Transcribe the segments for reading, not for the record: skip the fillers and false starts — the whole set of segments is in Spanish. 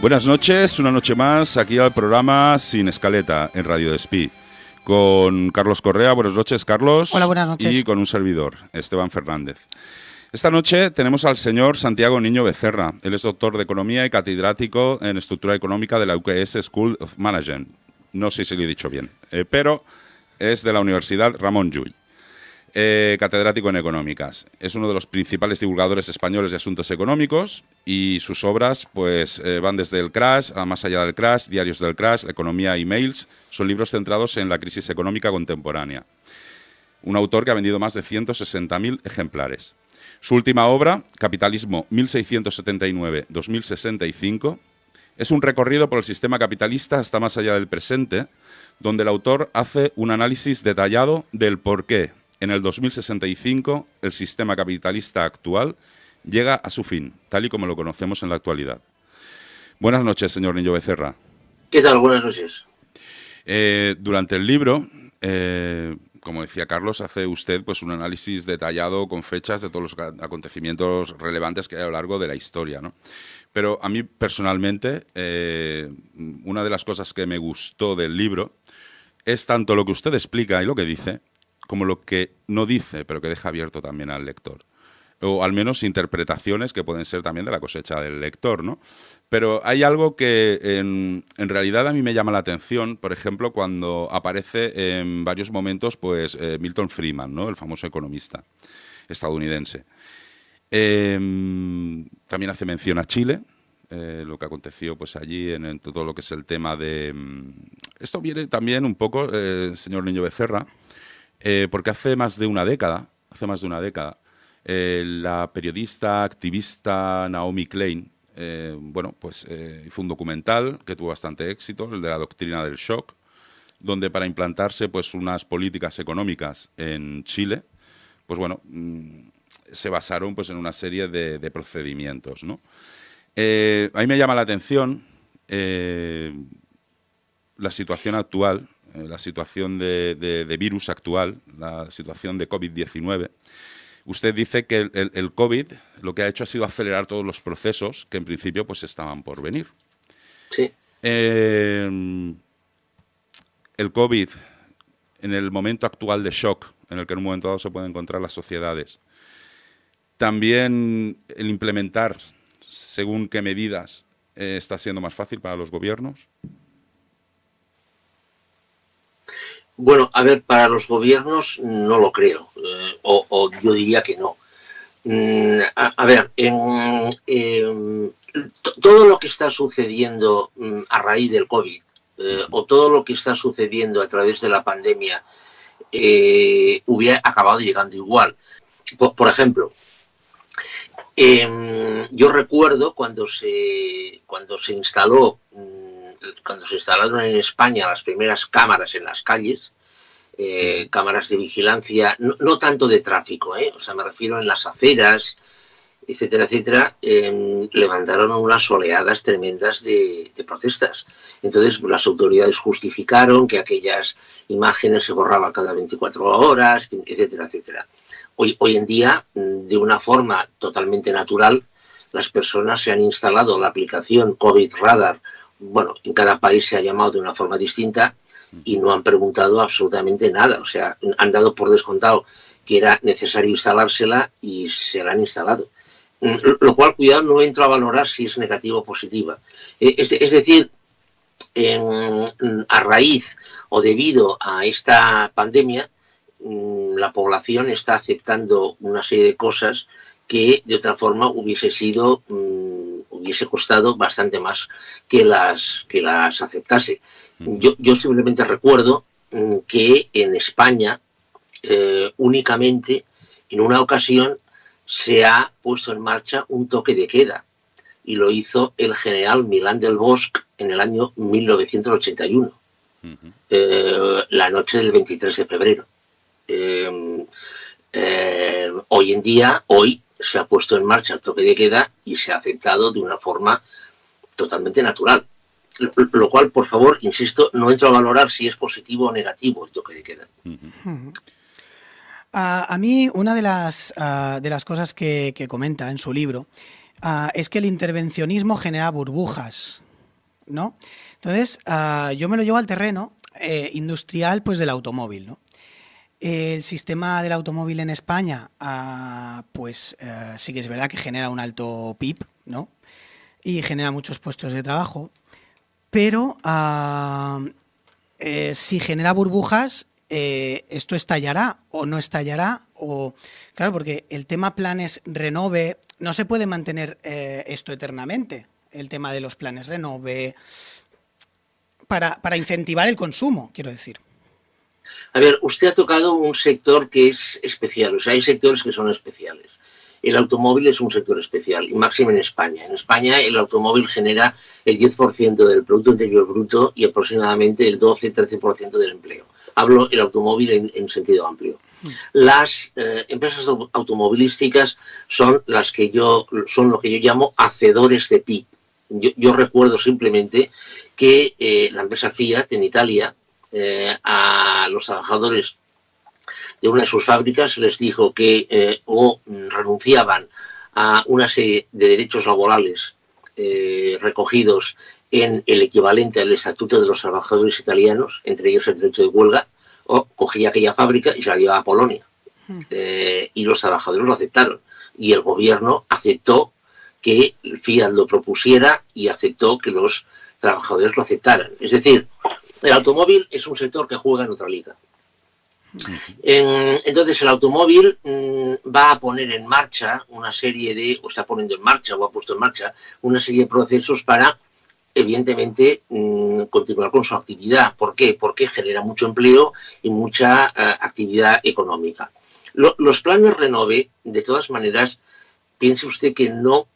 Buenas noches, una noche más aquí al programa Sin Escaleta en Radio Despí. Con Carlos Correa. Buenas noches, Carlos. Hola, buenas noches. Y con un servidor, Esteban Fernández. Esta noche tenemos al señor Santiago Niño Becerra. Él es doctor de Economía y catedrático en Estructura Económica de la UKS School of Management. No sé si lo he dicho bien, pero es de la Universidad Ramon Llull. Catedrático en Económicas. Es uno de los principales divulgadores españoles de asuntos económicos y sus obras pues van desde el crash a Más allá del crash, Diarios del crash, Economía y Mails. Son libros centrados en la crisis económica contemporánea. Un autor que ha vendido más de 160.000 ejemplares. Su última obra, Capitalismo 1679-2065, es un recorrido por el sistema capitalista hasta más allá del presente, donde el autor hace un análisis detallado del por qué en el 2065 el sistema capitalista actual llega a su fin, tal y como lo conocemos en la actualidad. Buenas noches, señor Niño Becerra. ¿Qué tal? Buenas noches. Durante el libro, como decía Carlos, hace usted pues un análisis detallado con fechas de todos los acontecimientos relevantes que hay a lo largo de la historia, ¿no? Pero a mí personalmente, una de las cosas que me gustó del libro es tanto lo que usted explica y lo que dice, como lo que no dice, pero que deja abierto también al lector. O al menos interpretaciones que pueden ser también de la cosecha del lector, ¿no? Pero hay algo que en realidad a mí me llama la atención, por ejemplo, cuando aparece en varios momentos pues Milton Friedman, ¿no? El famoso economista estadounidense. También hace mención a Chile, lo que aconteció pues allí en todo lo que es el tema de... Esto viene también un poco, señor Niño Becerra, porque hace más de una década, la periodista, activista Naomi Klein, hizo un documental que tuvo bastante éxito, el de la doctrina del shock, donde para implantarse pues unas políticas económicas en Chile, pues bueno, se basaron pues en una serie de procedimientos, ¿no? A mí me llama la atención la situación actual, la situación de virus actual, la situación de COVID-19. Usted dice que el COVID lo que ha hecho ha sido acelerar todos los procesos que en principio pues estaban por venir. Sí. El COVID, en el momento actual de shock, en el que en un momento dado se pueden encontrar las sociedades, también el implementar según qué medidas está siendo más fácil para los gobiernos. Bueno, a ver, para los gobiernos no lo creo, o yo diría que no. Todo lo que está sucediendo a raíz del COVID, o todo lo que está sucediendo a través de la pandemia, hubiera acabado llegando igual. Por ejemplo, yo recuerdo cuando se instalaron en España las primeras cámaras en las calles, cámaras de vigilancia, no tanto de tráfico, o sea, me refiero en las aceras, etcétera, etcétera, levantaron unas oleadas tremendas de protestas. Entonces, las autoridades justificaron que aquellas imágenes se borraban cada 24 horas, etcétera, etcétera. Hoy en día, de una forma totalmente natural, las personas se han instalado la aplicación COVID Radar. Bueno, en cada país se ha llamado de una forma distinta y no han preguntado absolutamente nada. O sea, han dado por descontado que era necesario instalársela y se la han instalado. Lo cual, cuidado, no entro a valorar si es negativa o positiva. Es decir, a raíz o debido a esta pandemia, la población está aceptando una serie de cosas que de otra forma hubiese costado bastante más que las aceptase. Yo simplemente recuerdo que en España únicamente en una ocasión se ha puesto en marcha un toque de queda y lo hizo el general Milán del Bosch en el año 1981, la noche del 23 de febrero. Hoy se ha puesto en marcha el toque de queda y se ha aceptado de una forma totalmente natural. Lo cual, por favor, insisto, no entro a valorar si es positivo o negativo el toque de queda. A mí, una de las cosas que comenta en su libro es que el intervencionismo genera burbujas. ¿no? Entonces, yo me lo llevo al terreno industrial, pues del automóvil, ¿no? El sistema del automóvil en España, pues sí que es verdad que genera un alto PIB, ¿no? Y genera muchos puestos de trabajo, pero si genera burbujas, esto estallará o no estallará, o claro, porque el tema planes Renove, no se puede mantener esto eternamente, el tema de los planes Renove, para incentivar el consumo, quiero decir. A ver, usted ha tocado un sector que es especial, o sea, hay sectores que son especiales. El automóvil es un sector especial, y máximo en España. En España el automóvil genera el 10% del Producto Interior Bruto y aproximadamente el 12-13% del empleo. Hablo del automóvil en sentido amplio. Las empresas automovilísticas son lo que yo llamo hacedores de PIB. Yo recuerdo simplemente que la empresa Fiat en Italia, a los trabajadores de una de sus fábricas les dijo que o renunciaban a una serie de derechos laborales recogidos en el equivalente al Estatuto de los Trabajadores Italianos, entre ellos el derecho de huelga, o cogía aquella fábrica y se la llevaba a Polonia. Y los trabajadores lo aceptaron. Y el gobierno aceptó que Fiat lo propusiera y aceptó que los trabajadores lo aceptaran. Es decir, el automóvil es un sector que juega en otra liga. Entonces el automóvil va a poner en marcha una serie de, o está poniendo en marcha o ha puesto en marcha una serie de procesos para, evidentemente, continuar con su actividad. ¿Por qué? Porque genera mucho empleo y mucha actividad económica. Los planes Renove, de todas maneras, piense usted que no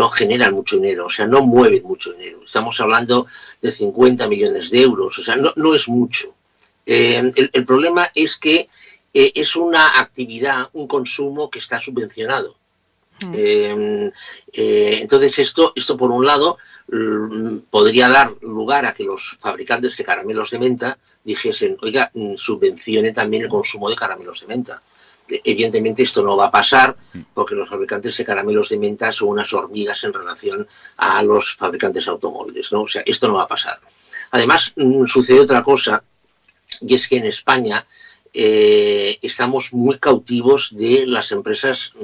generan mucho dinero, o sea, no mueven mucho dinero. Estamos hablando de 50 millones de euros, o sea, no es mucho. El problema es que es una actividad, un consumo que está subvencionado. Entonces esto por un lado podría dar lugar a que los fabricantes de caramelos de menta dijesen, oiga, subvencione también el consumo de caramelos de menta. Evidentemente esto no va a pasar porque los fabricantes de caramelos de menta son unas hormigas en relación a los fabricantes de automóviles, ¿no? O sea, esto no va a pasar. Además, sucede otra cosa, y es que en España estamos muy cautivos de las empresas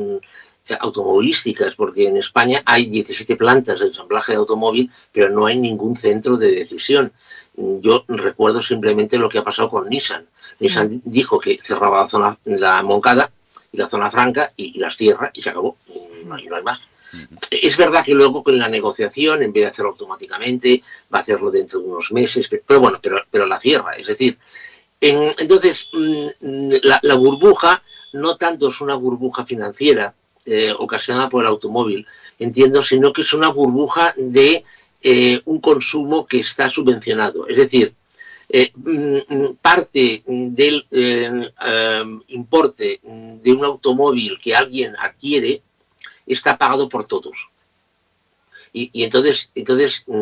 automovilísticas, porque en España hay 17 plantas de ensamblaje de automóvil, pero no hay ningún centro de decisión. Yo recuerdo simplemente lo que ha pasado con Nissan. Nissan dijo que cerraba la Moncada y la zona franca y las cierra y se acabó, y no hay más. Es verdad que luego con la negociación, en vez de hacerlo automáticamente, va a hacerlo dentro de unos meses, pero bueno, pero la cierra. Es decir, entonces la burbuja no tanto es una burbuja financiera ocasionada por el automóvil, entiendo, sino que es una burbuja de un consumo que está subvencionado. Es decir, parte del importe de un automóvil que alguien adquiere está pagado por todos. Y entonces,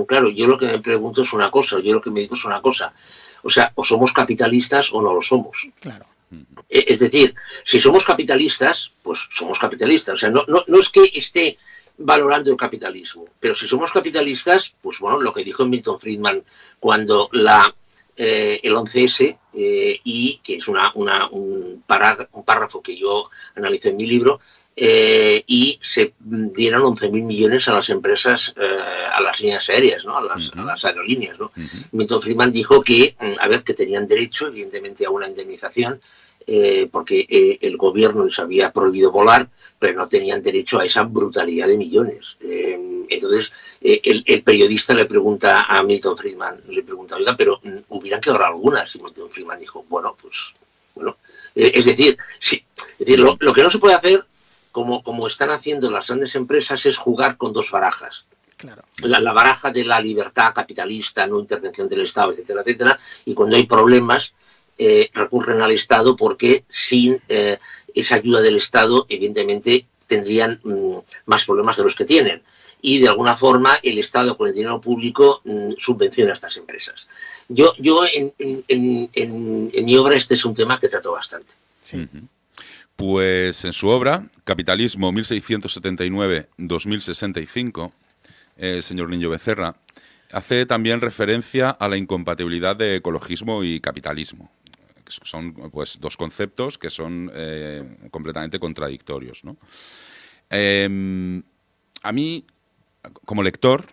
claro, yo lo que me pregunto es una cosa, yo lo que me digo es una cosa. O sea, o somos capitalistas o no lo somos. Claro. Es decir, si somos capitalistas, pues somos capitalistas. O sea, no es que esté valorando el capitalismo, pero si somos capitalistas, pues bueno, lo que dijo Milton Friedman cuando el 11S, y que es un párrafo que yo analicé en mi libro, y se dieron 11.000 millones a las empresas, a las líneas aéreas, ¿no? a las aerolíneas, ¿no? Milton Friedman dijo que tenían derecho, evidentemente, a una indemnización, porque el gobierno les había prohibido volar, pero no tenían derecho a esa brutalidad de millones. Entonces, el periodista le pregunta a Milton Friedman, oiga, pero hubieran quedado algunas. Y Milton Friedman dijo, bueno. Es decir, lo que no se puede hacer, como están haciendo las grandes empresas, es jugar con dos barajas. Claro. La baraja de la libertad capitalista, no intervención del Estado, etcétera, etcétera, y cuando hay problemas recurren al Estado porque sin esa ayuda del Estado, evidentemente, tendrían más problemas de los que tienen. Y de alguna forma el Estado con el dinero público subvenciona a estas empresas. Yo en mi obra este es un tema que trato bastante. Sí. Pues en su obra, Capitalismo 1679-2065, señor Niño Becerra, hace también referencia a la incompatibilidad de ecologismo y capitalismo. Son pues dos conceptos que son completamente contradictorios, ¿no? A mí, como lector,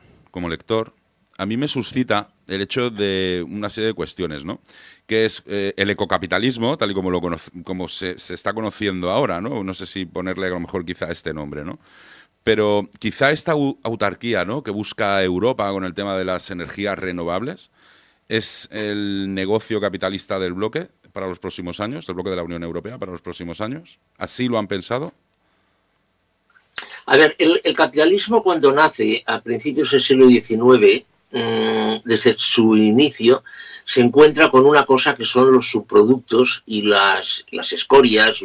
a mí me suscita el hecho de una serie de cuestiones, ¿no? Que es el ecocapitalismo, tal y como como se está conociendo ahora, ¿no? No sé si ponerle a lo mejor quizá este nombre, ¿no? Pero quizá esta autarquía, ¿no?, que busca Europa con el tema de las energías renovables, es el negocio capitalista del bloque para los próximos años, del bloque de la Unión Europea para los próximos años. ¿Así lo han pensado? A ver, el capitalismo cuando nace a principios del siglo XIX, desde su inicio, se encuentra con una cosa que son los subproductos y las escorias,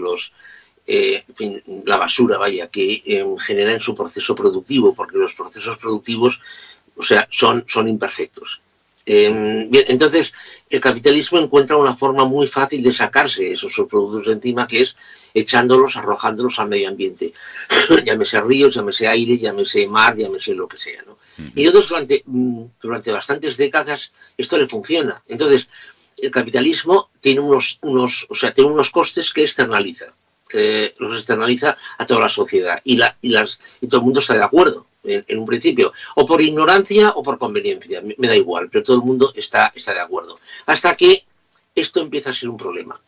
en fin, la basura, vaya, que genera en su proceso productivo, porque los procesos productivos, o sea, son imperfectos. Bien, entonces, el capitalismo encuentra una forma muy fácil de sacarse esos subproductos de encima, que es echándolos, arrojándolos al medio ambiente. Llámese ríos, llámese aire, llámese mar, llámese lo que sea, ¿no? Y entonces, durante bastantes décadas, esto le funciona. Entonces, el capitalismo tiene tiene unos costes que externaliza. Los externaliza a toda la sociedad. Y todo el mundo está de acuerdo. En un principio, o por ignorancia o por conveniencia, me da igual, pero todo el mundo está de acuerdo. Hasta que esto empieza a ser un problema.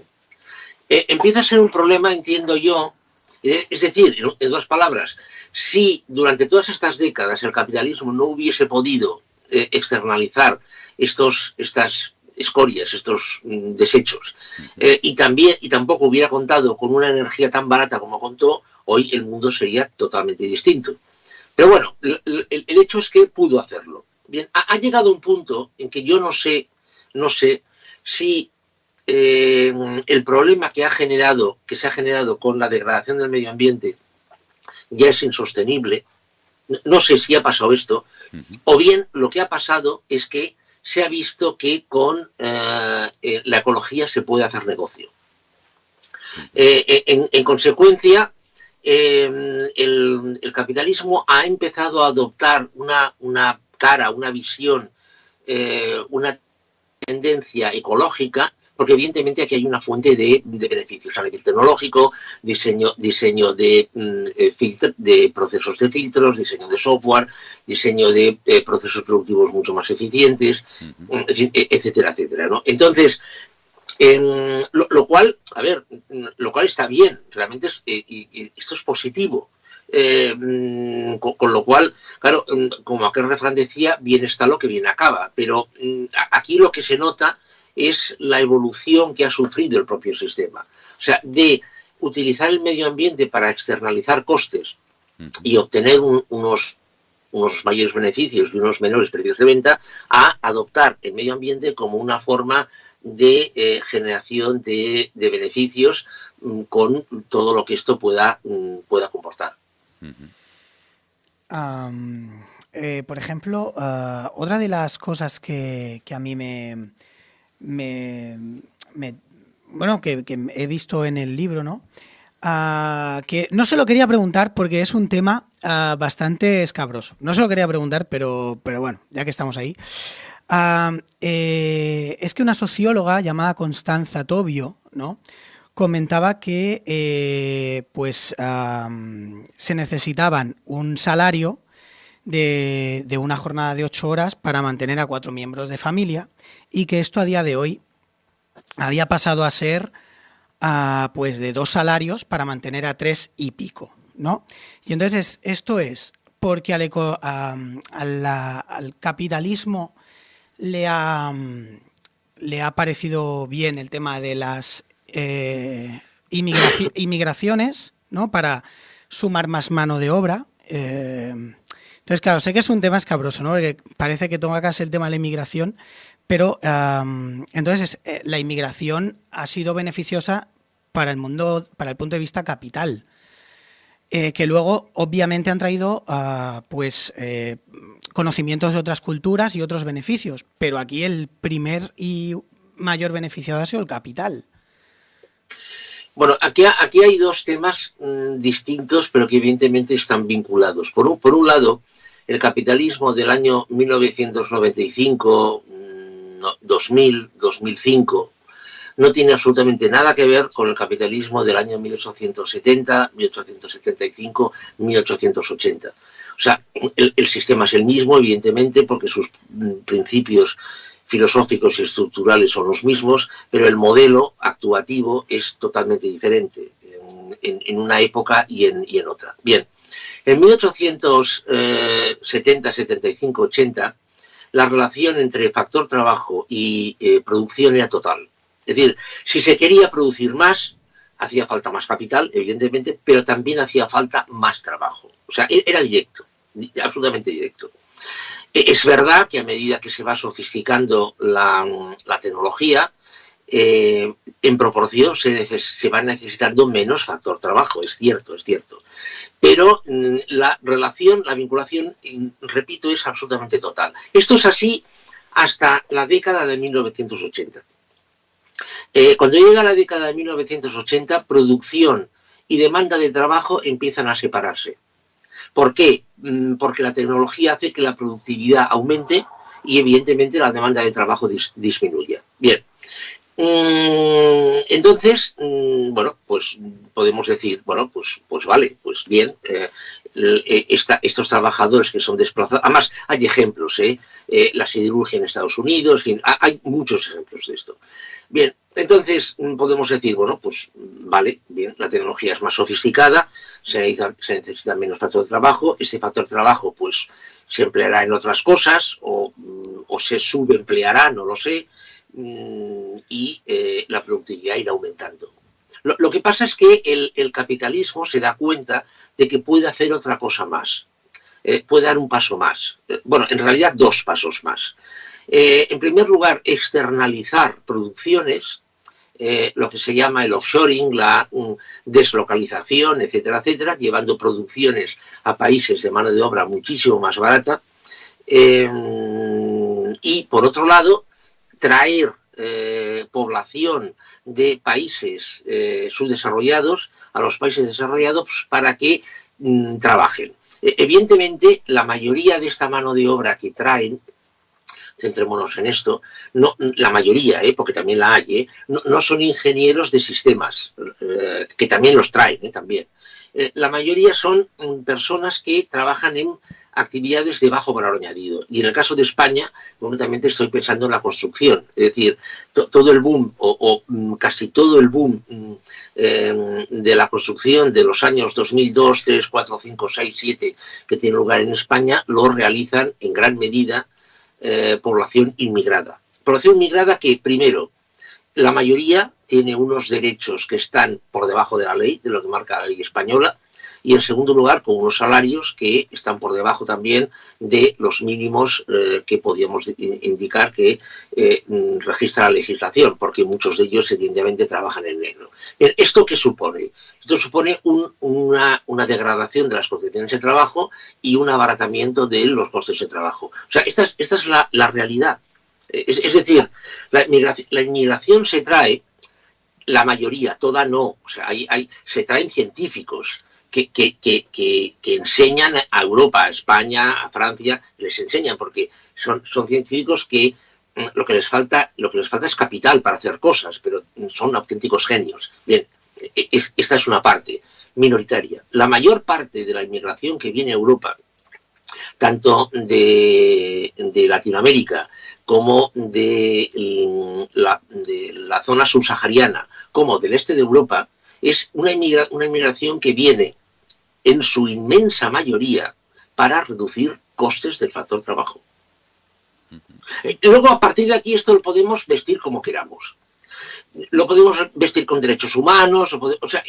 Empieza a ser un problema, entiendo yo, es decir, en dos palabras, si durante todas estas décadas el capitalismo no hubiese podido externalizar estas escorias, estos desechos, y tampoco hubiera contado con una energía tan barata como contó, hoy el mundo sería totalmente distinto. Pero bueno, el hecho es que pudo hacerlo. Bien, ha llegado un punto en que yo no sé si el problema que se ha generado con la degradación del medio ambiente ya es insostenible. No sé si ha pasado esto, o bien lo que ha pasado es que se ha visto que con la ecología se puede hacer negocio. En consecuencia, el capitalismo ha empezado a adoptar una visión, una tendencia ecológica, porque evidentemente aquí hay una fuente de beneficios a nivel tecnológico, diseño de procesos de filtros, diseño de software, diseño de procesos productivos mucho más eficientes, etcétera, etcétera, ¿no? Entonces, lo cual está bien, realmente esto es positivo. Con lo cual, claro, como aquel refrán decía, bien está lo que bien acaba, pero aquí lo que se nota es la evolución que ha sufrido el propio sistema. O sea, de utilizar el medio ambiente para externalizar costes y obtener unos mayores beneficios y unos menores precios de venta, a adoptar el medio ambiente como una forma de generación de beneficios con todo lo que esto pueda comportar. Por ejemplo, otra de las cosas que a mí que he visto en el libro, ¿no? Que no se lo quería preguntar porque es un tema bastante escabroso. No se lo quería preguntar, pero bueno, ya que estamos ahí. Es que una socióloga llamada Constanza Tobio, ¿no?, comentaba que se necesitaban un salario de una jornada de 8 horas para mantener a 4 miembros de familia, y que esto a día de hoy había pasado a ser de 2 salarios para mantener a 3 y pico, ¿no? Y entonces esto es porque al capitalismo le ha parecido bien el tema de las inmigraciones, ¿no?, para sumar más mano de obra. Entonces, claro, sé que es un tema escabroso, ¿no?, porque parece que tocas el tema de la inmigración, pero entonces la inmigración ha sido beneficiosa para el mundo, para el punto de vista capital, que luego obviamente han traído conocimientos de otras culturas y otros beneficios, pero aquí el primer y mayor beneficiado ha sido el capital. Bueno, aquí hay dos temas distintos, pero que evidentemente están vinculados. Por un lado, el capitalismo del año 1995, 2000, 2005, no tiene absolutamente nada que ver con el capitalismo del año 1870, 1875, 1880. O sea, el sistema es el mismo, evidentemente, porque sus principios filosóficos y estructurales son los mismos, pero el modelo actuativo es totalmente diferente en una época y en otra. Bien, en 1870, 75, 80, la relación entre factor trabajo y producción era total. Es decir, si se quería producir más, hacía falta más capital, evidentemente, pero también hacía falta más trabajo. O sea, era directo, absolutamente directo. Es verdad que a medida que se va sofisticando la tecnología, en proporción se va necesitando menos factor trabajo, es cierto, es cierto. Pero la relación, la vinculación, repito, es absolutamente total. Esto es así hasta la década de 1980. Cuando llega la década de 1980, producción y demanda de trabajo empiezan a separarse. ¿Por qué? Porque la tecnología hace que la productividad aumente y evidentemente la demanda de trabajo disminuya. Bien. Entonces, bueno, pues podemos decir, bueno, pues vale, pues bien, estos trabajadores que son desplazados, además hay ejemplos, la siderurgia en Estados Unidos, en fin, hay muchos ejemplos de esto. Bien, entonces podemos decir, bueno, pues vale, bien, la tecnología es más sofisticada, se necesita menos factor de trabajo, este factor de trabajo pues se empleará en otras cosas o se subempleará, no lo sé, y la productividad irá aumentando. Lo que pasa es que el capitalismo se da cuenta de que puede hacer otra cosa más, puede dar un paso más, bueno, en realidad dos pasos más. En primer lugar, externalizar producciones, lo que se llama el offshoring, la deslocalización, etcétera, etcétera, llevando producciones a países de mano de obra muchísimo más barata. Y, por otro lado, traer población de países subdesarrollados a los países desarrollados para que trabajen. Evidentemente, la mayoría de esta mano de obra que traen, centrémonos en esto, no, la mayoría, porque también la hay, no son ingenieros de sistemas, que también los traen, también. La mayoría son personas que trabajan en actividades de bajo valor añadido. Y en el caso de España, concretamente estoy pensando en la construcción. Es decir, todo el boom, o casi todo el boom de la construcción de los años 2002, 3, 4, 5, 6, 7, que tiene lugar en España, lo realizan en gran medida población inmigrada. Población inmigrada que, primero, la mayoría tiene unos derechos que están por debajo de la ley, de lo que marca la ley española, y en segundo lugar con unos salarios que están por debajo también de los mínimos que podríamos indicar que registra la legislación, porque muchos de ellos evidentemente trabajan en negro. Bien, ¿esto qué supone? Esto supone una degradación de las condiciones de trabajo y un abaratamiento de los costes de trabajo. O sea, esta es la realidad. Es decir, la inmigración se trae, la mayoría, toda no, o sea, se traen científicos que enseñan a Europa, a España, a Francia, les enseñan, porque son científicos que lo que les falta es capital para hacer cosas, pero son auténticos genios. Bien, esta es una parte minoritaria. La mayor parte de la inmigración que viene a Europa, tanto de Latinoamérica como de la zona subsahariana, como del este de Europa, es una inmigración que viene en su inmensa mayoría para reducir costes del factor trabajo. Y luego, a partir de aquí, esto lo podemos vestir como queramos. Lo podemos vestir con derechos humanos, o sea,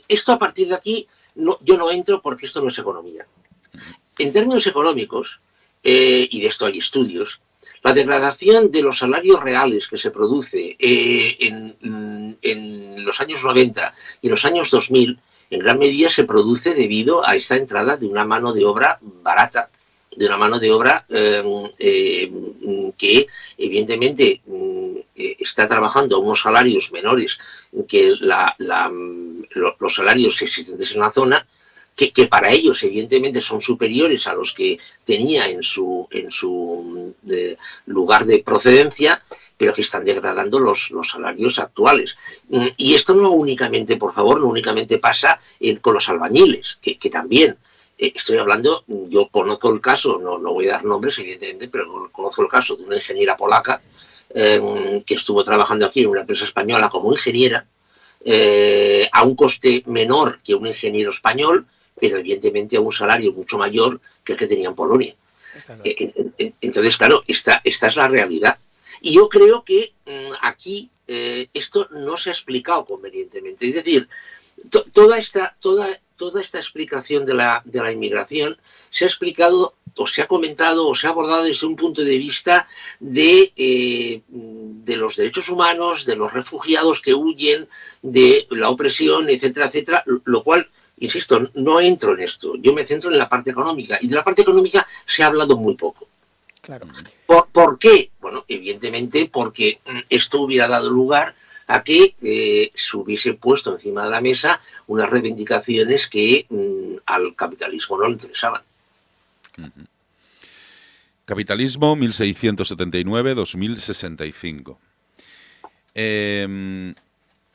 esto a partir de aquí yo no entro porque esto no es economía. En términos económicos, y de esto hay estudios, la degradación de los salarios reales que se produce en los años 90 y los años 2000, en gran medida se produce debido a esta entrada de una mano de obra barata, de una mano de obra que evidentemente está trabajando a unos salarios menores que los salarios existentes en la zona, que para ellos evidentemente son superiores a los que tenía en su lugar de procedencia, pero que están degradando los salarios actuales. Y esto no únicamente, por favor, no únicamente pasa con los albañiles, que también. Estoy hablando, yo conozco el caso, no voy a dar nombres evidentemente, pero conozco el caso de una ingeniera polaca que estuvo trabajando aquí en una empresa española como ingeniera, a un coste menor que un ingeniero español, pero evidentemente a un salario mucho mayor que el que tenía en Polonia. Entonces, claro, esta es la realidad. Y yo creo que aquí esto no se ha explicado convenientemente. Es decir, toda esta explicación de la inmigración se ha explicado, o se ha comentado, o se ha abordado desde un punto de vista de los derechos humanos, de los refugiados que huyen de la opresión, etcétera, etcétera, lo cual, insisto, no entro en esto. Yo me centro en la parte económica, y de la parte económica se ha hablado muy poco. Claro. ¿Por qué? Bueno, evidentemente porque esto hubiera dado lugar a que se hubiese puesto encima de la mesa unas reivindicaciones que al capitalismo no le interesaban. Capitalismo 1679-2065.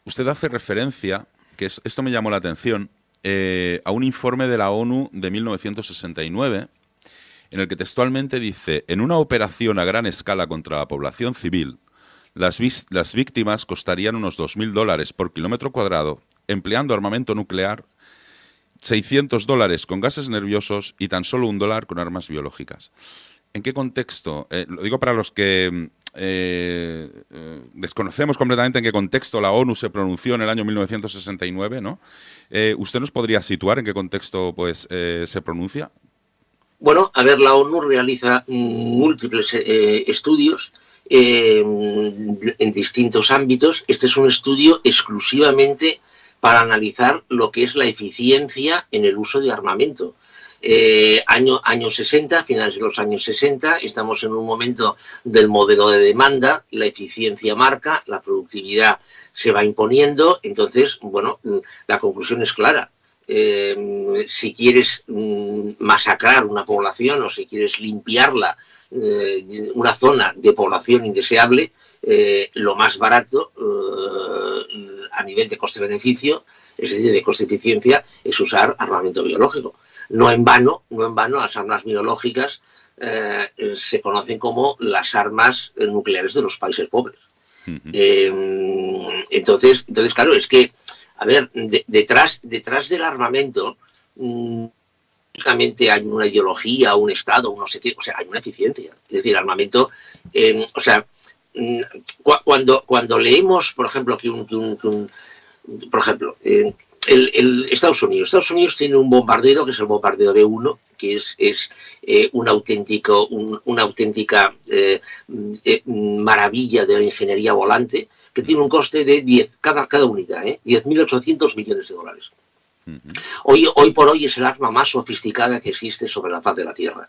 Usted hace referencia, que esto me llamó la atención, a un informe de la ONU de 1969, en el que textualmente dice: en una operación a gran escala contra la población civil, las víctimas costarían unos $2.000 por kilómetro cuadrado, empleando armamento nuclear, $600 con gases nerviosos y tan solo $1 con armas biológicas. ¿En qué contexto? Lo digo para los que desconocemos completamente en qué contexto la ONU se pronunció en el año 1969, ¿no? ¿Usted nos podría situar en qué contexto pues, se pronuncia? Bueno, a ver, la ONU realiza múltiples estudios en distintos ámbitos. Este es un estudio exclusivamente para analizar lo que es la eficiencia en el uso de armamento. Años 60, finales de los años 60, estamos en un momento del modelo de demanda, la eficiencia marca, la productividad se va imponiendo, entonces, bueno, la conclusión es clara. Si quieres masacrar una población o si quieres limpiarla, una zona de población indeseable, lo más barato a nivel de coste-beneficio, es decir, de coste-eficiencia, es usar armamento biológico. No en vano las armas biológicas se conocen como las armas nucleares de los países pobres. Entonces, claro, es que a ver, detrás del armamento únicamente hay una ideología, un Estado, un no sé qué, o sea, hay una eficiencia. Es decir, el armamento, o sea, cuando leemos, por ejemplo, por ejemplo, Estados Unidos tiene un bombardero que es el bombardero B-1, que es una auténtica maravilla de la ingeniería volante, que tiene un coste de cada unidad, $10.800 millones. Hoy por hoy es el arma más sofisticada que existe sobre la faz de la Tierra.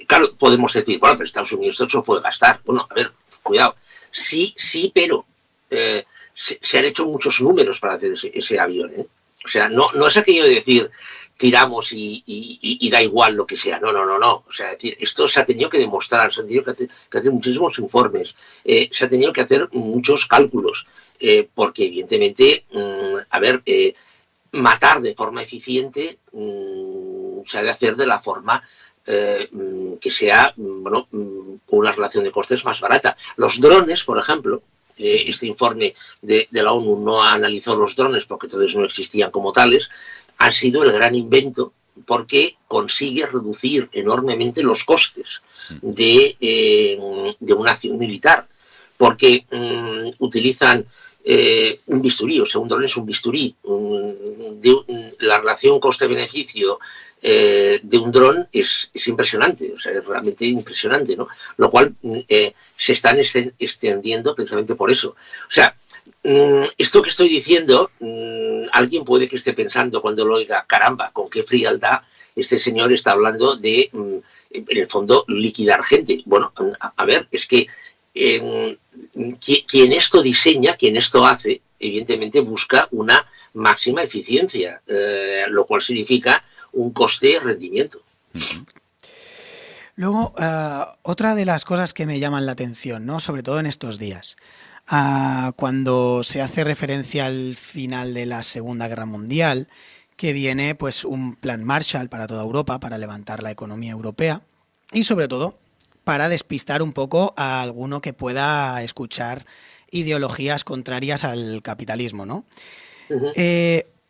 Claro, podemos decir, bueno, pero Estados Unidos eso puede gastar. Bueno, a ver, cuidado. Sí, pero se han hecho muchos números para hacer ese avión. O sea, no es aquello de decir tiramos y da igual lo que sea. No. O sea, es decir, esto se ha tenido que demostrar, se ha tenido que hacer muchísimos informes, se ha tenido que hacer muchos cálculos, porque evidentemente, matar de forma eficiente se ha de hacer de la forma que sea, bueno, con una relación de costes más barata. Los drones, por ejemplo, este informe de la ONU no ha analizado los drones porque entonces no existían como tales, ha sido el gran invento porque consigue reducir enormemente los costes de una acción militar, porque utilizan un bisturí, o sea, un dron es un bisturí. La relación coste-beneficio de un dron es impresionante, o sea, es realmente impresionante, ¿no? Lo cual se están extendiendo precisamente por eso. O sea, esto que estoy diciendo, alguien puede que esté pensando cuando lo oiga, caramba, con qué frialdad este señor está hablando de, en el fondo, liquidar gente. Bueno, a ver, es que quien esto diseña, quien esto hace, evidentemente busca una máxima eficiencia, lo cual significa un coste-rendimiento. Luego, otra de las cosas que me llaman la atención, ¿no? Sobre todo en estos días, cuando se hace referencia al final de la Segunda Guerra Mundial, que viene pues un plan Marshall para toda Europa, para levantar la economía europea y sobre todo para despistar un poco a alguno que pueda escuchar ideologías contrarias al capitalismo, ¿no?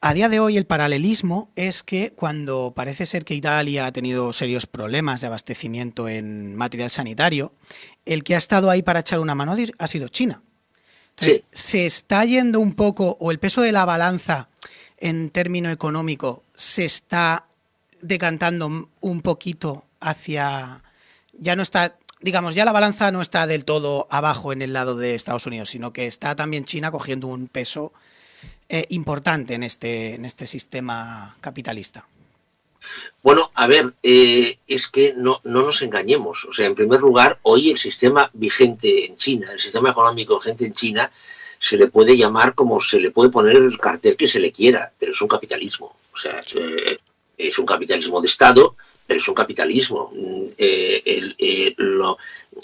A día de hoy el paralelismo es que cuando parece ser que Italia ha tenido serios problemas de abastecimiento en material sanitario, el que ha estado ahí para echar una mano ha sido China. Entonces, se está yendo un poco, o el peso de la balanza en término económico se está decantando un poquito hacia... Ya no está, digamos, ya la balanza no está del todo abajo en el lado de Estados Unidos, sino que está también China cogiendo un peso importante en este sistema capitalista. Bueno, a ver, es que no nos engañemos. O sea, en primer lugar, hoy el sistema vigente en China, el sistema económico vigente en China, se le puede llamar como se le puede poner el cartel que se le quiera, pero es un capitalismo. O sea, es un capitalismo de Estado, pero es un capitalismo.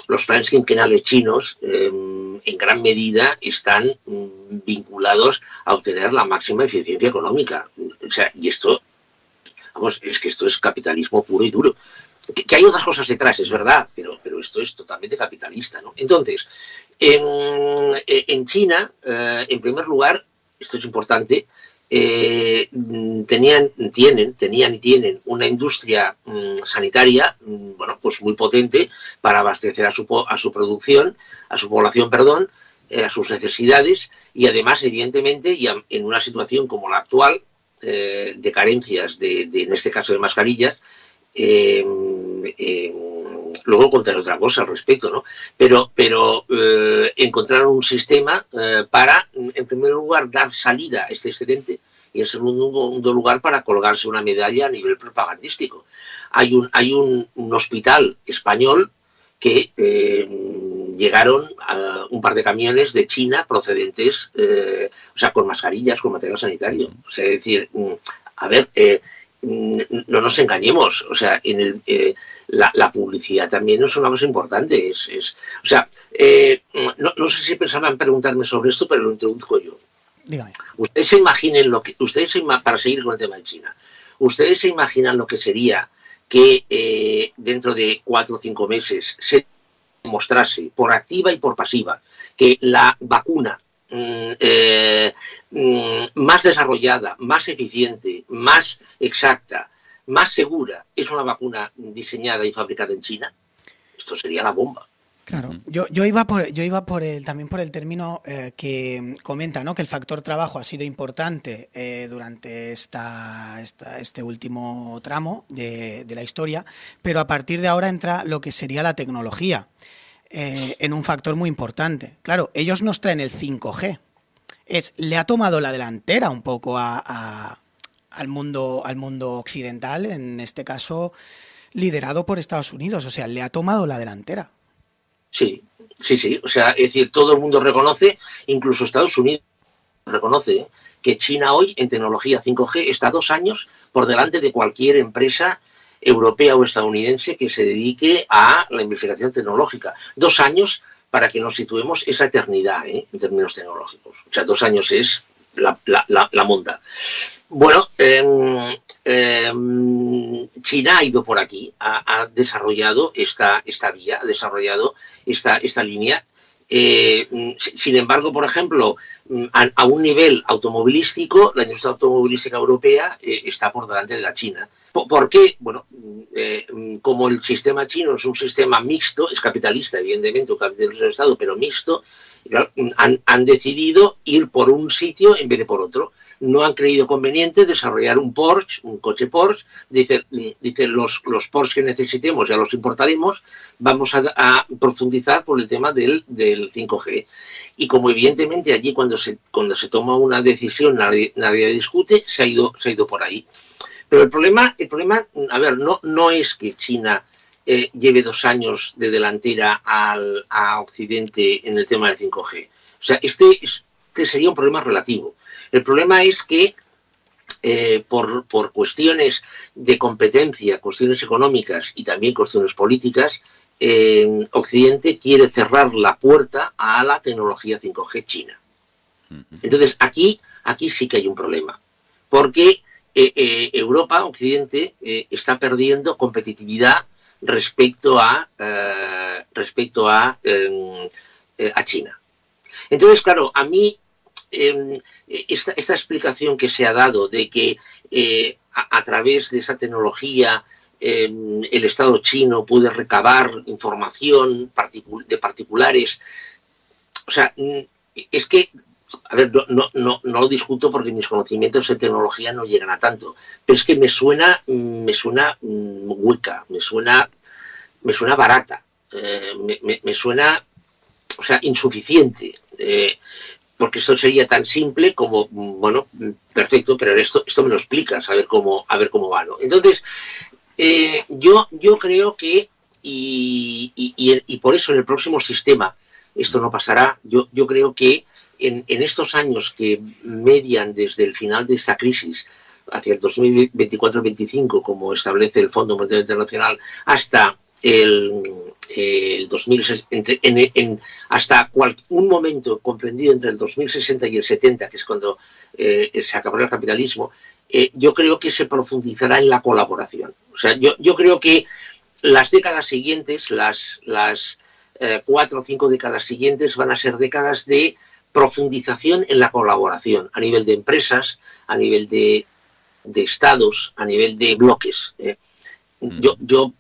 Los planes quinquenales chinos en gran medida están vinculados a obtener la máxima eficiencia económica. O sea, y esto, vamos, es que esto es capitalismo puro y duro. Que hay otras cosas detrás, es verdad, pero esto es totalmente capitalista, ¿no? Entonces, en China, en primer lugar, esto es importante, tenían y tienen una industria sanitaria, bueno, pues muy potente para abastecer a su producción, a su población, perdón, a sus necesidades, y además, evidentemente, y en una situación como la actual, de carencias, en este caso de mascarillas, luego contaré otra cosa al respecto, ¿no? Pero encontraron un sistema para, en primer lugar, dar salida a este excedente y, en segundo lugar, para colgarse una medalla a nivel propagandístico. Hay un hospital español que llegaron un par de camiones de China procedentes, o sea, con mascarillas, con material sanitario. O sea, es decir, a ver, no nos engañemos, o sea, la publicidad también es una cosa importante. O sea, no sé si pensaban preguntarme sobre esto, pero lo introduzco yo. Dígame. Ustedes se imaginen para seguir con el tema de China, ustedes se imaginan lo que sería que dentro de 4 o 5 meses se demostrase por activa y por pasiva que la vacuna más desarrollada, más eficiente, más exacta, más segura, es una vacuna diseñada y fabricada en China. Esto sería la bomba. Claro, yo iba también por el término que comenta, ¿no? Que el factor trabajo ha sido importante durante este último tramo de la historia, pero a partir de ahora entra lo que sería la tecnología en un factor muy importante. Claro, ellos nos traen el 5G. Le ha tomado la delantera un poco al mundo occidental, en este caso liderado por Estados Unidos, o sea, le ha tomado la delantera. Sí, o sea, es decir, todo el mundo reconoce, incluso Estados Unidos reconoce que China hoy en tecnología 5G está 2 años por delante de cualquier empresa europea o estadounidense que se dedique a la investigación tecnológica. 2 años, para que nos situemos, esa eternidad, en términos tecnológicos. O sea, 2 años es la monta. Bueno, China ha ido por aquí, ha desarrollado esta vía, ha desarrollado esta línea. Sin embargo, por ejemplo, a un nivel automovilístico, la industria automovilística europea está por delante de la China. ¿Por qué? Bueno, como el sistema chino es un sistema mixto, es capitalista, evidentemente, un capitalismo de Estado, pero mixto, claro, han decidido ir por un sitio en vez de por otro. No han creído conveniente desarrollar un Porsche, un coche Porsche. Dicen los Porsche que necesitemos ya los importaremos, vamos a profundizar por el tema del 5G. Y como evidentemente allí cuando se toma una decisión nadie discute, se ha ido por ahí. Pero el problema, a ver, no es que China lleve 2 años de delantera a Occidente en el tema del 5G. O sea, este sería un problema relativo. El problema es que por cuestiones de competencia, cuestiones económicas y también cuestiones políticas, Occidente quiere cerrar la puerta a la tecnología 5G china. Entonces, aquí sí que hay un problema, porque Europa, Occidente, está perdiendo competitividad respecto a China. Entonces, claro, a mí esta explicación que se ha dado de que a través de esa tecnología el Estado chino puede recabar información de particulares, o sea, es que, a ver, no lo discuto porque mis conocimientos en tecnología no llegan a tanto, pero es que me suena hueca, me suena barata, me suena, o sea, insuficiente, porque esto sería tan simple como, bueno, perfecto, pero esto me lo explicas, a ver cómo va, ¿no? Entonces, yo creo que, y por eso en el próximo sistema esto no pasará, yo creo que en estos años que median desde el final de esta crisis hacia el 2024-25, como establece el Fondo Monetario Internacional, hasta el 2060, hasta un momento comprendido entre el 2060 y el 70, que es cuando se acabará el capitalismo, yo creo que se profundizará en la colaboración. O sea, yo creo que las décadas siguientes, las 4 o 5 décadas siguientes, van a ser décadas de profundización en la colaboración a nivel de empresas, a nivel de estados, a nivel de bloques. Yo,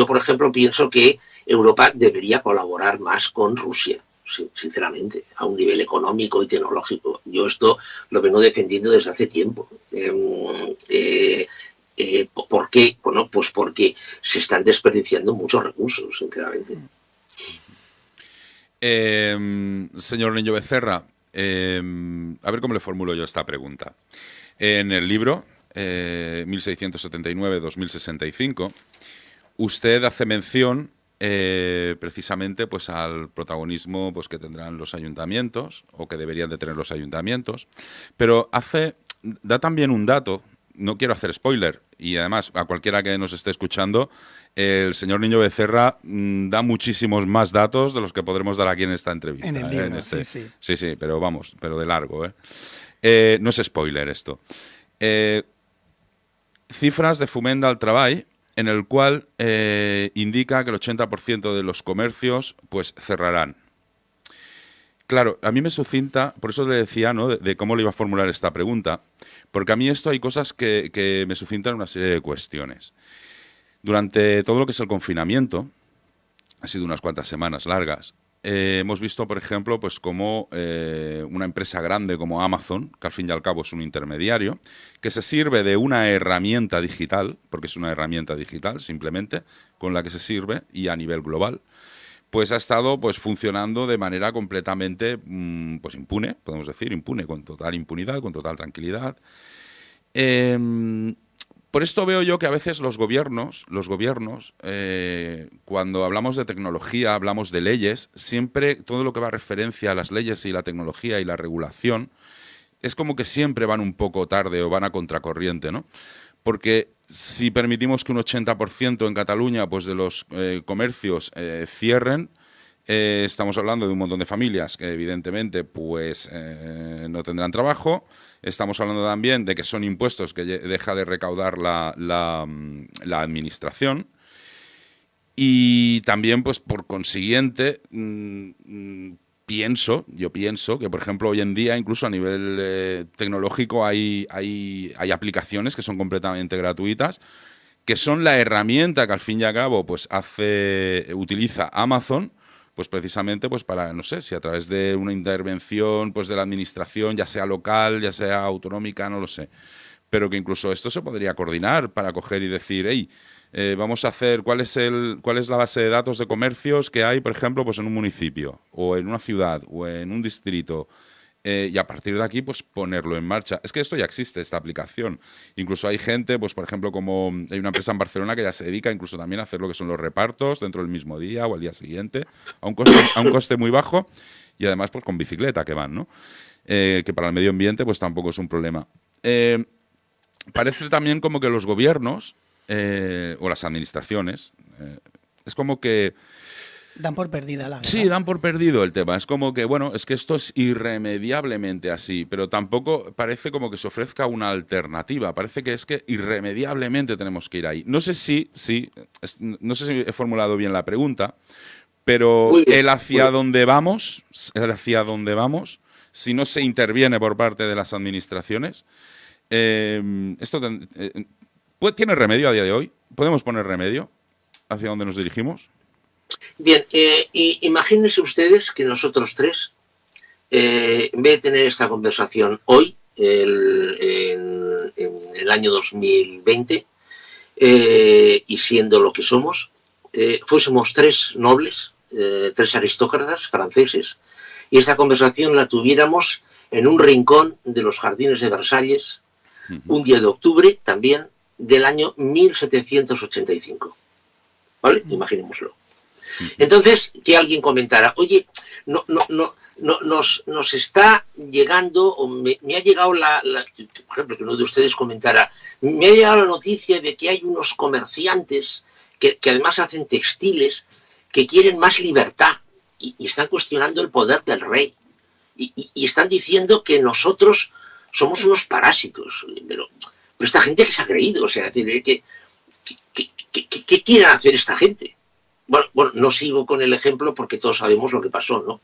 por ejemplo, pienso que Europa debería colaborar más con Rusia, sinceramente, a un nivel económico y tecnológico. Yo esto lo vengo defendiendo desde hace tiempo. ¿Por qué? Bueno, pues porque se están desperdiciando muchos recursos, sinceramente. Señor Niño Becerra, a ver cómo le formulo yo esta pregunta. En el libro 1679-2065, usted hace mención precisamente pues al protagonismo pues que tendrán los ayuntamientos o que deberían de tener los ayuntamientos, pero da también un dato. No quiero hacer spoiler, y además a cualquiera que nos esté escuchando, el señor Niño Becerra da muchísimos más datos de los que podremos dar aquí en esta entrevista. En el libro, sí. Sí, pero vamos, pero de largo. No es spoiler esto. Cifras de Foment del Treball, en el cual indica que el 80% de los comercios pues cerrarán. Claro, a mí me sucinta, por eso le decía, ¿no?, de cómo le iba a formular esta pregunta, porque a mí esto hay cosas que me sucintan una serie de cuestiones. Durante todo lo que es el confinamiento, ha sido unas cuantas semanas largas, hemos visto, por ejemplo, pues como una empresa grande como Amazon, que al fin y al cabo es un intermediario, que se sirve de una herramienta digital, porque es una herramienta digital simplemente, con la que se sirve y a nivel global, pues ha estado pues funcionando de manera completamente pues impune, podemos decir, impune, con total impunidad, con total tranquilidad. Por esto veo yo que a veces los gobiernos, cuando hablamos de tecnología, hablamos de leyes, siempre todo lo que va a referencia a las leyes y la tecnología y la regulación, es como que siempre van un poco tarde o van a contracorriente, ¿no? Porque si permitimos que un 80% en Cataluña pues de los comercios cierren, estamos hablando de un montón de familias que evidentemente pues no tendrán trabajo. Estamos hablando también de que son impuestos que deja de recaudar la administración. Y también, pues por consiguiente, yo pienso que, por ejemplo, hoy en día, incluso a nivel tecnológico, hay aplicaciones que son completamente gratuitas, que son la herramienta que al fin y al cabo pues utiliza Amazon, pues precisamente pues para, no sé, si a través de una intervención pues de la administración, ya sea local, ya sea autonómica, no lo sé, pero que incluso esto se podría coordinar para coger y decir, hey, vamos a hacer cuál es la base de datos de comercios que hay, por ejemplo, pues en un municipio o en una ciudad o en un distrito, y a partir de aquí, pues ponerlo en marcha. Es que esto ya existe, esta aplicación. Incluso hay gente, pues por ejemplo, como hay una empresa en Barcelona que ya se dedica incluso también a hacer lo que son los repartos dentro del mismo día o al día siguiente, a un coste muy bajo y además pues con bicicleta que van, ¿no? Que para el medio ambiente pues tampoco es un problema. Parece también como que los gobiernos o las administraciones, es como que Dan por perdida la verdad. sí, dan por perdido el tema. Es como que, bueno, es que esto es irremediablemente así, pero tampoco parece como que se ofrezca una alternativa. Parece que es que irremediablemente tenemos que ir ahí. No sé si he formulado bien la pregunta, pero el hacia dónde vamos, si no se interviene por parte de las administraciones, esto ¿tiene remedio a día de hoy? ¿Podemos poner remedio hacia dónde nos dirigimos? Bien, imagínense ustedes que nosotros tres, en vez de tener esta conversación hoy, en el año 2020, y siendo lo que somos, fuésemos tres nobles, tres aristócratas franceses, y esta conversación la tuviéramos en un rincón de los jardines de Versalles, un día de octubre también del año 1785. ¿Vale? Imaginémoslo. Entonces, que alguien comentara, oye, nos está llegando, o me ha llegado por ejemplo, que uno de ustedes comentara, me ha llegado la noticia de que hay unos comerciantes que además hacen textiles que quieren más libertad y están cuestionando el poder del rey y están diciendo que nosotros somos unos parásitos. Pero esta gente que se ha creído, o sea, ¿qué quieren hacer esta gente? Bueno, no sigo con el ejemplo porque todos sabemos lo que pasó, ¿no?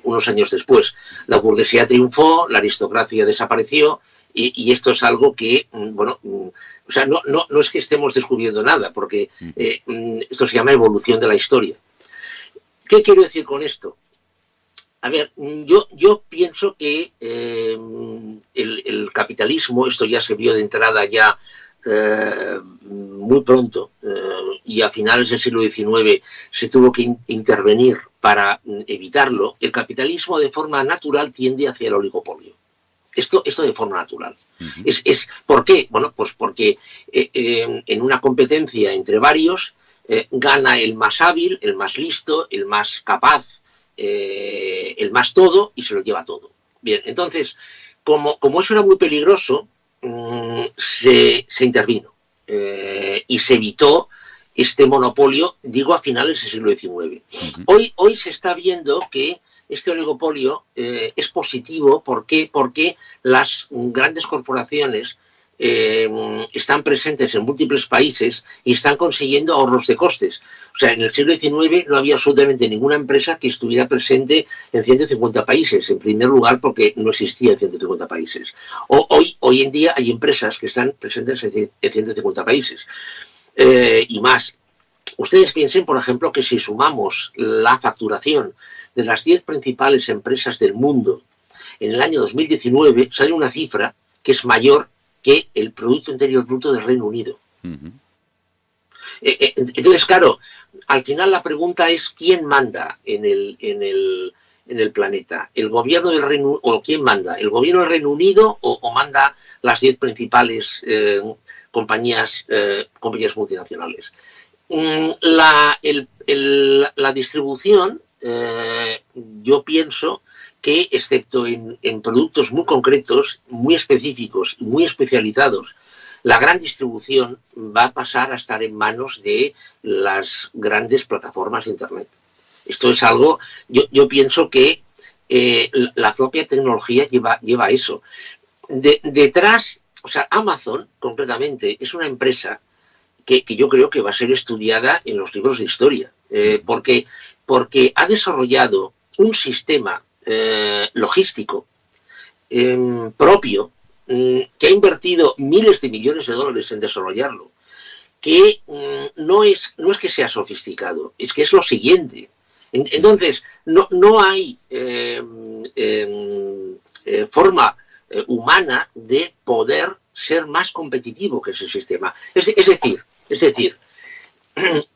Unos años después. La burguesía triunfó, la aristocracia desapareció y esto es algo que, o sea, no es que estemos descubriendo nada, porque esto se llama evolución de la historia. ¿Qué quiero decir con esto? A ver, yo pienso que el capitalismo, esto ya se vio de entrada ya muy pronto, y a finales del siglo XIX se tuvo que intervenir para evitarlo. El capitalismo de forma natural tiende hacia el oligopolio. Esto de forma natural. ¿Por qué? Bueno, pues porque en una competencia entre varios gana el más hábil, el más listo, el más capaz, el más todo, y se lo lleva todo. Bien, entonces, como eso era muy peligroso, se intervino y se evitó este monopolio, digo, a finales del siglo XIX. Hoy se está viendo que este oligopolio es positivo. ¿Por qué? Porque las grandes corporaciones están presentes en múltiples países y están consiguiendo ahorros de costes. O sea, en el siglo XIX no había absolutamente ninguna empresa que estuviera presente en 150 países, en primer lugar porque no existía en 150 países. Hoy en día hay empresas que están presentes en 150 países y más. Ustedes piensen, por ejemplo, que si sumamos la facturación de las 10 principales empresas del mundo en el año 2019, sale una cifra que es mayor que el Producto Interior Bruto del Reino Unido. Entonces, claro, al final la pregunta es ¿quién manda en el planeta? ¿El gobierno del Reino Unido o quién manda? ¿El gobierno del Reino Unido o manda las 10 principales compañías multinacionales? La distribución, yo pienso que, excepto en productos muy concretos, muy específicos y muy especializados, la gran distribución va a pasar a estar en manos de las grandes plataformas de Internet. Esto es algo, yo pienso que la propia tecnología lleva a eso. Detrás, o sea, Amazon, concretamente, es una empresa que yo creo que va a ser estudiada en los libros de historia, porque ha desarrollado un sistema logístico propio, que ha invertido miles de millones de dólares en desarrollarlo, que no es que sea sofisticado, es que es lo siguiente. Entonces, no hay forma humana de poder ser más competitivo que ese sistema. Es decir,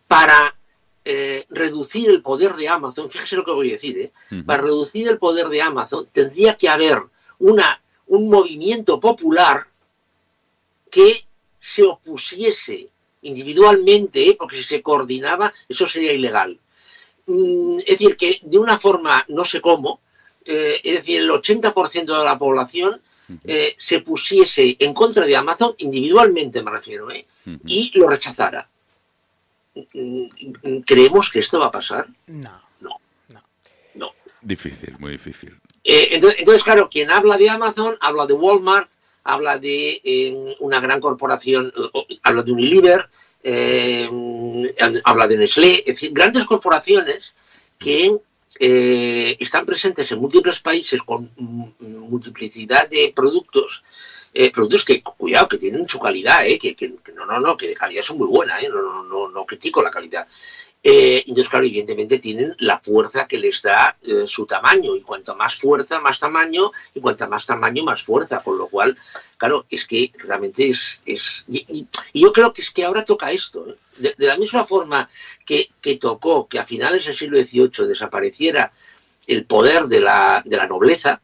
para reducir el poder de Amazon, fíjese lo que voy a decir, para reducir el poder de Amazon tendría que haber un movimiento popular que se opusiese individualmente, porque si se coordinaba eso sería ilegal. Es decir, que de una forma no sé cómo, es decir, el 80% de la población se pusiese en contra de Amazon, individualmente me refiero, y lo rechazara. ¿Creemos que esto va a pasar? No. Difícil, muy difícil. Entonces, claro, quien habla de Amazon, habla de Walmart, habla de una gran corporación, habla de Unilever, habla de Nestlé, es decir, grandes corporaciones que están presentes en múltiples países con multiplicidad de productos, productos que, cuidado, que tienen su calidad, que de calidad son muy buenas, no critico la calidad. Entonces, claro, evidentemente tienen la fuerza que les da su tamaño, y cuanto más fuerza, más tamaño, y cuanto más tamaño, más fuerza, con lo cual, claro, es que realmente y yo creo que es que ahora toca esto, de la misma forma que tocó que a finales del siglo XVIII desapareciera el poder de la nobleza,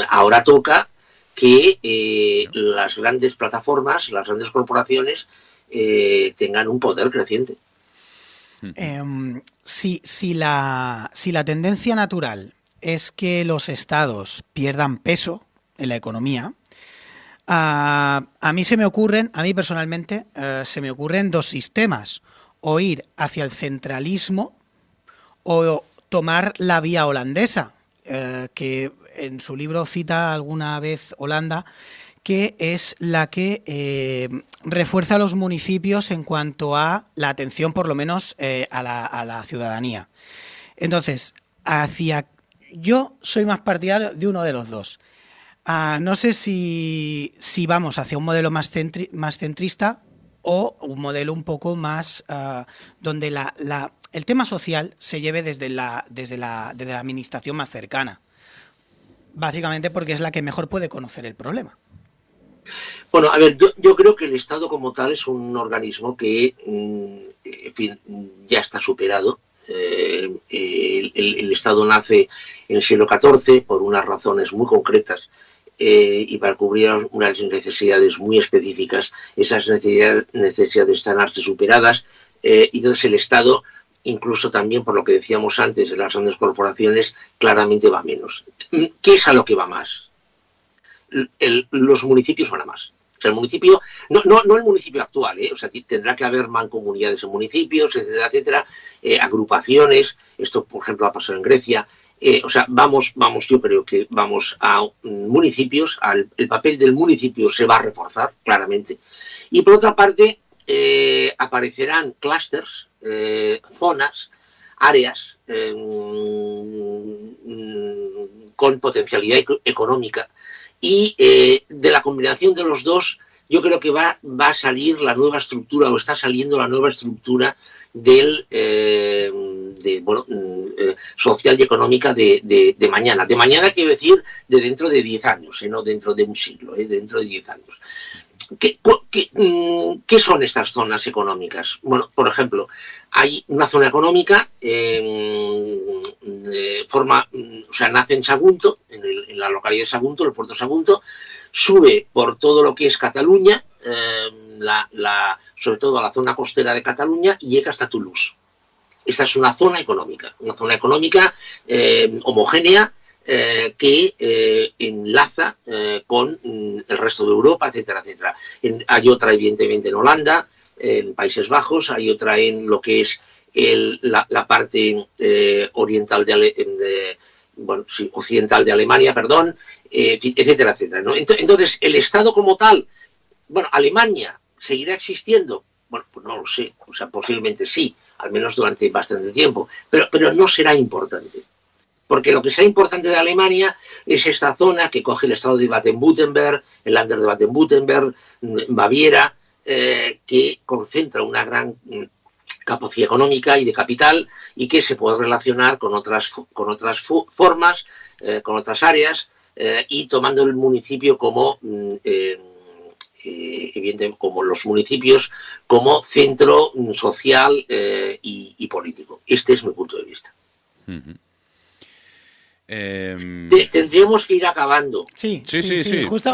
ahora toca que las grandes plataformas, las grandes corporaciones tengan un poder creciente. Si la tendencia natural es que los estados pierdan peso en la economía, a mí personalmente se me ocurren dos sistemas: o ir hacia el centralismo o tomar la vía holandesa, que en su libro cita alguna vez Holanda, que es la que refuerza a los municipios en cuanto a la atención, por lo menos, a la ciudadanía. Entonces, yo soy más partidario de uno de los dos. No sé si vamos hacia un modelo más centrista o un modelo un poco más donde el tema social se lleve desde la administración más cercana. Básicamente porque es la que mejor puede conocer el problema. Bueno, a ver, yo creo que el Estado como tal es un organismo que, en fin, ya está superado. El Estado nace en el siglo XIV por unas razones muy concretas y para cubrir unas necesidades muy específicas. Esas necesidades están hasta superadas, y entonces el Estado, incluso también por lo que decíamos antes de las grandes corporaciones, claramente va menos. ¿Qué es a lo que va más? Los municipios van a más. O sea, el municipio, no el municipio actual, o sea, tendrá que haber mancomunidades en municipios, etcétera, etcétera, agrupaciones. Esto, por ejemplo, ha pasado en Grecia. O sea, yo creo que vamos a municipios, el papel del municipio se va a reforzar, claramente. Y por otra parte, aparecerán clústeres, zonas, áreas con potencialidad económica. Y de la combinación de los yo creo que va a salir la nueva estructura, o está saliendo la nueva estructura social y económica de mañana. De mañana quiero decir de dentro de 10 años, no dentro de un siglo, dentro de 10 años. ¿Qué son estas zonas económicas? Bueno, por ejemplo, hay una zona económica, nace en Sagunto, en la localidad de Sagunto, el puerto de Sagunto, sube por todo lo que es Cataluña, sobre todo a la zona costera de Cataluña, y llega hasta Toulouse. Esta es una zona económica homogénea, que enlaza con el resto de Europa, etcétera, etcétera. Hay otra, evidentemente, en Holanda, en Países Bajos, hay otra en lo que es la parte oriental occidental de Alemania, perdón, etcétera, etcétera, ¿no? Entonces, el Estado como tal, bueno, Alemania seguirá existiendo. Bueno, pues no lo sé, o sea, posiblemente sí, al menos durante bastante tiempo, pero no será importante. Porque lo que será importante de Alemania es esta zona que coge el estado de Baden-Württemberg, el Länder de Baden-Württemberg, Baviera, que concentra una gran capacidad económica y de capital, y que se puede relacionar con otras formas, con otras áreas, y tomando el municipio como, en evidentemente, como los municipios, como centro social y político. Este es mi punto de vista. Tendríamos que ir acabando. Sí. Justo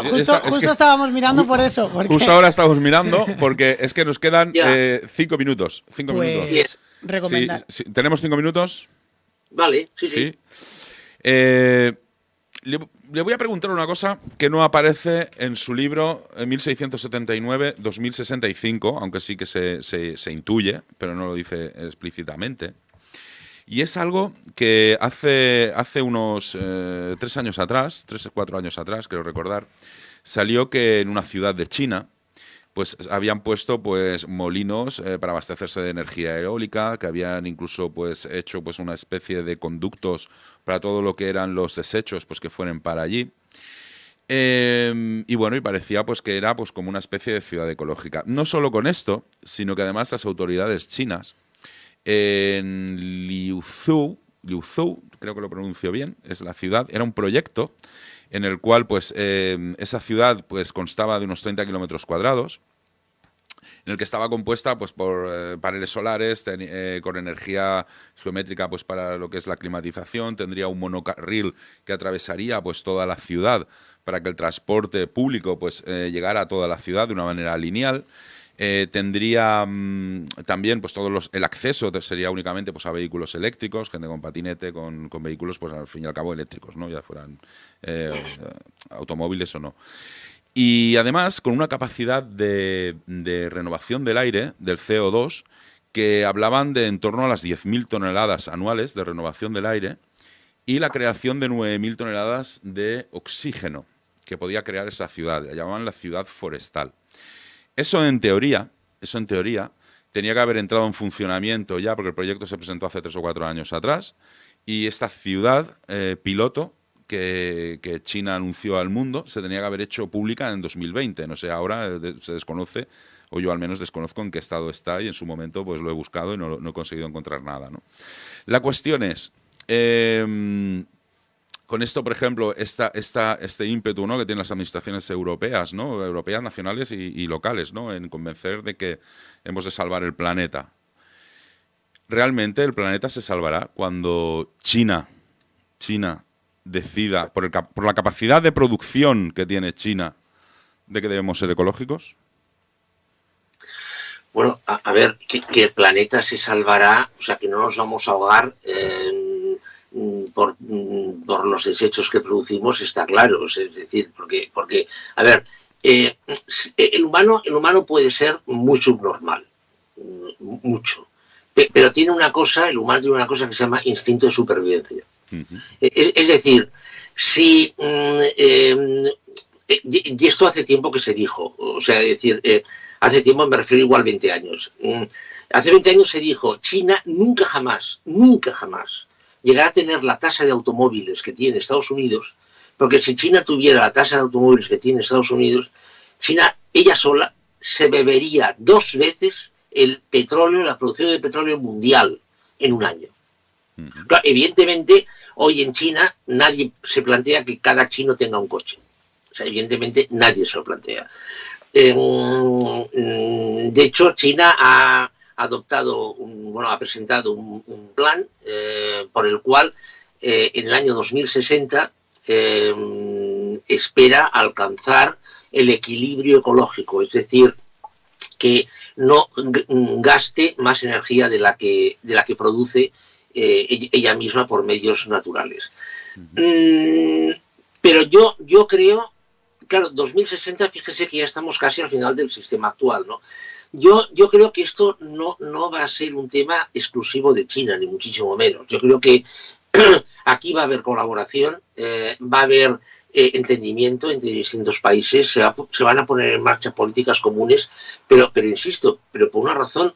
estábamos mirando por eso. Porque... Justo ahora estamos mirando porque es que nos quedan 5 minutos. 5 minutos. Recomendar. Sí, ¿tenemos 5 minutos? Vale, sí. Le voy a preguntar una cosa que no aparece en su libro 1679-2065, aunque sí que se intuye, pero no lo dice explícitamente. Y es algo que hace unos 3 años atrás, 3 o 4 años atrás, creo recordar, salió que en una ciudad de China pues habían puesto pues molinos para abastecerse de energía eólica, que habían incluso pues hecho pues una especie de conductos para todo lo que eran los desechos pues que fueran para allí. Y bueno, y parecía pues que era pues como una especie de ciudad ecológica. No solo con esto, sino que además las autoridades chinas en Liuzhou, creo que lo pronuncio bien, es la ciudad, era un proyecto en el cual pues esa ciudad pues constaba de unos 30 kilómetros cuadrados, en el que estaba compuesta pues por paneles solares con energía geométrica pues para lo que es la climatización, tendría un monocarril que atravesaría pues toda la ciudad para que el transporte público pues llegara a toda la ciudad de una manera lineal. Tendría también pues el acceso sería únicamente pues a vehículos eléctricos, gente con patinete, con vehículos pues al fin y al cabo eléctricos, ¿no? Ya fueran automóviles o no. Y además con una capacidad de renovación del aire, del CO2, que hablaban de en torno a las 10.000 toneladas anuales de renovación del aire y la creación de 9.000 toneladas de oxígeno que podía crear esa ciudad. La llamaban la ciudad forestal. Eso en teoría, tenía que haber entrado en funcionamiento ya, porque el proyecto se presentó hace 3 o 4 años atrás, y esta ciudad piloto que China anunció al mundo se tenía que haber hecho pública en 2020. No sé, ahora se desconoce, o yo al menos desconozco en qué estado está, y en su momento pues lo he buscado y no he conseguido encontrar nada, ¿no? La cuestión es... con esto, por ejemplo, este ímpetu, ¿no?, que tienen las administraciones europeas, ¿no?, europeas, nacionales y locales, ¿no?, en convencer de que hemos de salvar el planeta. Realmente el planeta se salvará cuando China decida, por la capacidad de producción que tiene China, de que debemos ser ecológicos. Bueno, a ver, que el planeta se salvará, o sea, que no nos vamos a ahogar por los desechos que producimos, está claro. Es decir, porque a ver, el humano puede ser muy subnormal, mucho, pero tiene una cosa, el humano tiene una cosa que se llama instinto de supervivencia. Es decir, si y esto hace tiempo que se dijo, o sea, es decir, hace tiempo, me refiero igual 20 años. Hace 20 años se dijo, China nunca jamás llegará a tener la tasa de automóviles que tiene Estados Unidos, porque si China tuviera la tasa de automóviles que tiene Estados Unidos, China, ella sola, se bebería 2 veces el petróleo, la producción de petróleo mundial en un año. Claro, evidentemente, hoy en China nadie se plantea que cada chino tenga un coche. O sea, evidentemente nadie se lo plantea. De hecho, China ha presentado un plan por el cual en el año 2060 espera alcanzar el equilibrio ecológico, es decir, que no gaste más energía de la que produce ella misma por medios naturales. Pero yo creo, claro, 2060, fíjese que ya estamos casi al final del sistema actual, ¿no? Yo creo que esto no va a ser un tema exclusivo de China, ni muchísimo menos. Yo creo que aquí va a haber colaboración, va a haber entendimiento entre distintos países, se van a poner en marcha políticas comunes, pero insisto, pero por una razón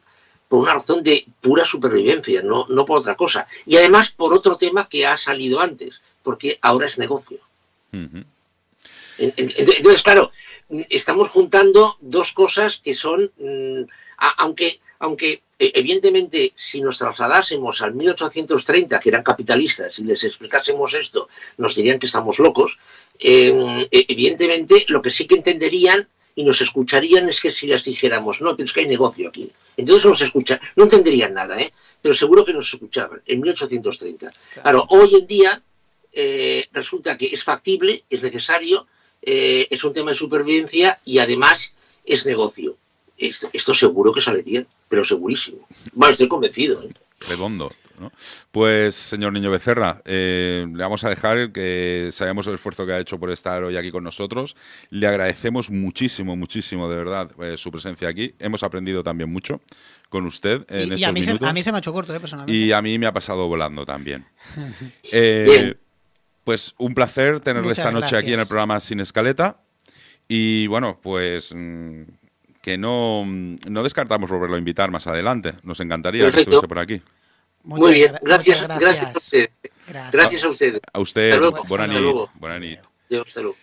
de pura supervivencia, no por otra cosa. Y además por otro tema que ha salido antes, porque ahora es negocio. Entonces, claro, estamos juntando dos cosas que son, aunque evidentemente si nos trasladásemos al 1830, que eran capitalistas, y les explicásemos esto, nos dirían que estamos locos. Evidentemente lo que sí que entenderían y nos escucharían es que si les dijéramos, no, pero es que hay negocio aquí. Entonces nos escuchan, no entenderían nada, pero seguro que nos escuchaban en 1830. Claro, hoy en día resulta que es factible, es necesario, es un tema de supervivencia y además es negocio. Esto seguro que sale bien, pero segurísimo. Bueno, estoy convencido. Redondo, ¿no? Pues, señor Niño Becerra, le vamos a dejar que sabemos el esfuerzo que ha hecho por estar hoy aquí con nosotros. Le agradecemos muchísimo, muchísimo, de verdad, su presencia aquí. Hemos aprendido también mucho con usted en estos minutos. A mí se me ha hecho corto, personalmente. Y a mí me ha pasado volando también. Pues un placer tenerle esta noche aquí en el programa Sin Escaleta. Y bueno, pues que no descartamos volverlo a invitar más adelante. Nos encantaría que estuviese por aquí. Muy bien, gracias a usted. Gracias a usted. A usted, buena nit. Hasta luego.